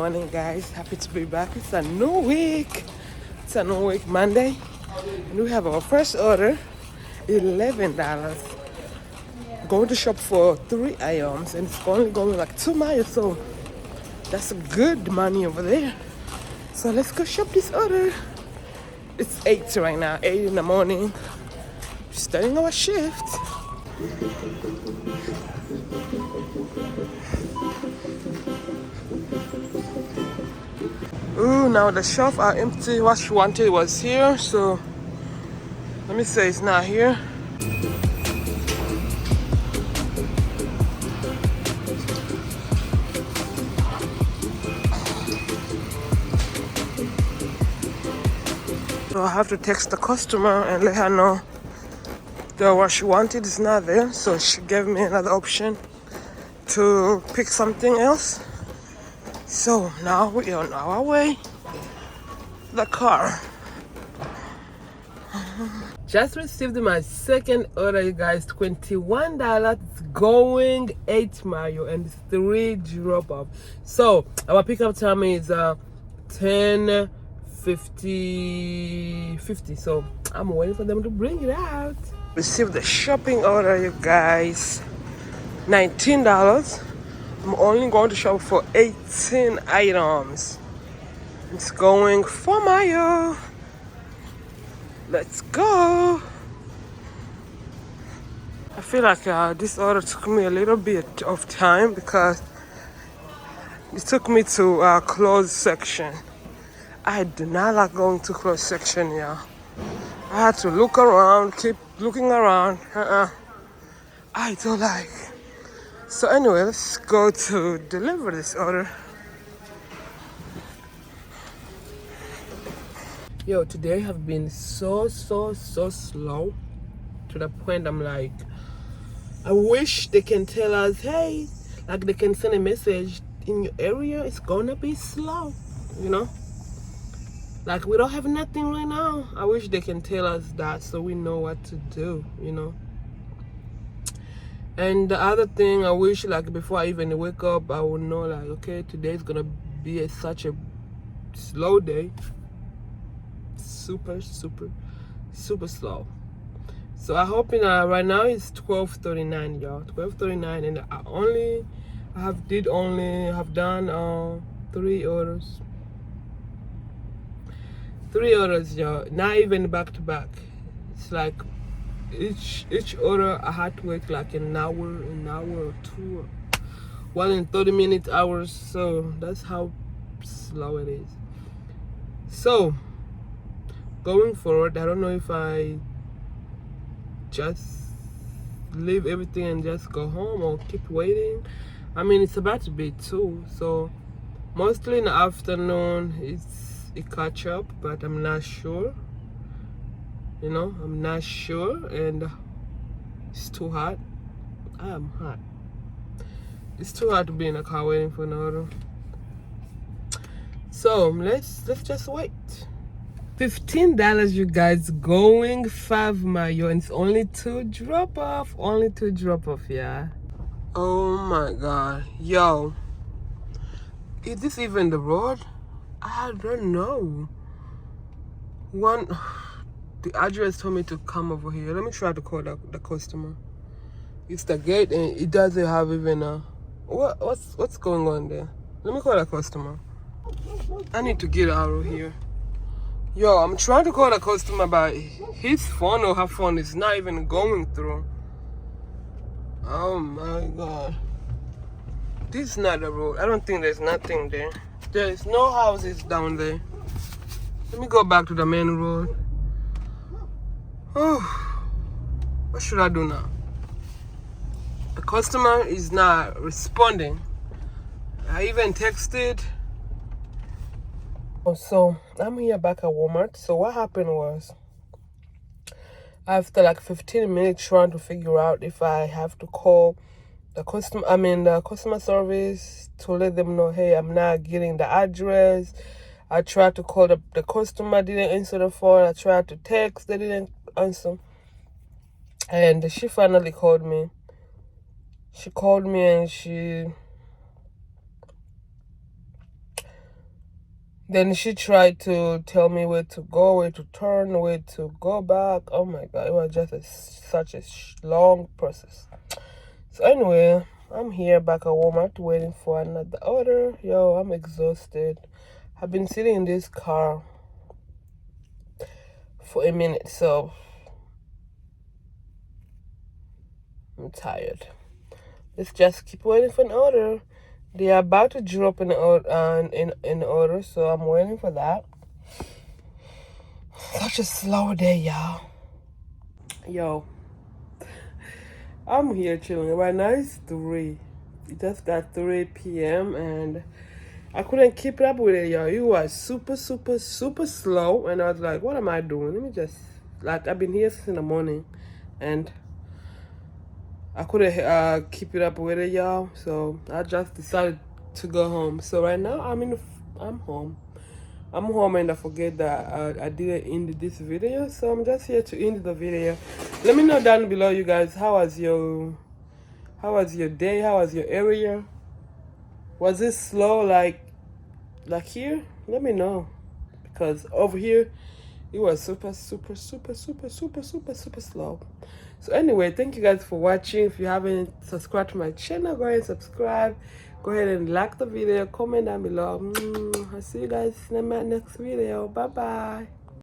Morning, guys. Happy to be back. It's a new week. It's a new week, Monday, and we have our first order, $11. Going to shop for 3 items, and it's only going like 2 miles, so that's good money over there. So let's go shop this order. It's 8 right now, 8 in the morning. Starting our shift. Ooh, now the shelves are empty. What she wanted was here, so let me say it's not here. So I have to text the customer and let her know that what she wanted is not there. So she gave me another option to pick something else. So now we are on our way to the car. Just received my second order, you guys. $21. It's going 8 miles and 3 drop off. So our pickup time is 10:50. So I'm waiting for them to bring it out. Received the shopping order, you guys. $19. I'm only going to shop for 18 items. It's going 4 miles. Let's go. I feel like this order took me a little bit of time because it took me to closed section. I do not like going to closed section, y'all. I had to look around, keep looking around. I don't like. So anyway, let's go to deliver this order. Yo, today have been so slow to the point I'm like, I wish they can tell us, hey, like they can send a message in your area, it's gonna be slow, you know? Like we don't have nothing right now. I wish they can tell us that so we know what to do, you know? And the other thing, I wish like before I even wake up, I would know like, okay, today's gonna be such a slow day. Super slow. So I hope right now it's 12:39, y'all. 12:39, and I have done 3 orders. 3 orders, y'all. Not even back to back. It's like each order I had to wait like an hour or two, 1 in 30-minute hours. So that's how slow it is. So going forward, I don't know if I just leave everything and just go home or keep waiting. I mean, it's about to be 2, so mostly in the afternoon it catch up, but I'm not sure. You know, I'm not sure, and it's too hot. I am hot. It's too hot to be in a car waiting for an order. So let's just wait. $15, you guys, going 5 miles, and it's only 2 drop off. Only 2 drop off, yeah. Oh my god, yo, is this even the road? I don't know. The address told me to come over here. Let me try to call the customer. It's the gate, and it doesn't have even a what's going on there. Let me call the customer. I need to get out of here. Yo, I'm trying to call the customer, but his phone or her phone is not even going through. Oh my god. This is not the road. I don't think there's nothing there. There's no houses down there. Let me go back to the main road. Oh, what should I do now? The customer is not responding. I even texted. So I'm here back at Walmart. So what happened was, after like 15 minutes trying to figure out if I have to call the customer service to let them know, hey, I'm not getting the address. I tried to call the customer, didn't answer the phone. I tried to text, they didn't answer. And she finally called me. She called me and she Then she tried to tell me where to go, where to turn, where to go back. Oh my god, it was just such a long process. So anyway, I'm here back at Walmart waiting for another order. Yo, I'm exhausted. I've been sitting in this car for a minute, so I'm tired. Let's just keep waiting for an order. They are about to drop an order, so I'm waiting for that. Such a slow day, y'all. Yo, I'm here chilling. Right now it's 3. It just got 3 p.m. and I couldn't keep up with it, y'all. It was super, super, super slow. And I was like, what am I doing? Let me just, like, I've been here since in the morning. And I couldn't keep it up with it, y'all. So I just decided to go home. So right now I'm home. I'm home and I forget that I didn't end this video. So I'm just here to end the video. Let me know down below, you guys, how was your day? How was your area? Was it slow like here? Let me know. Because over here it was super, super, super, super, super, super, super slow. So anyway, thank you guys for watching. If you haven't subscribed to my channel, go ahead and subscribe. Go ahead and like the video, comment down below. I'll see you guys in my next video. Bye bye.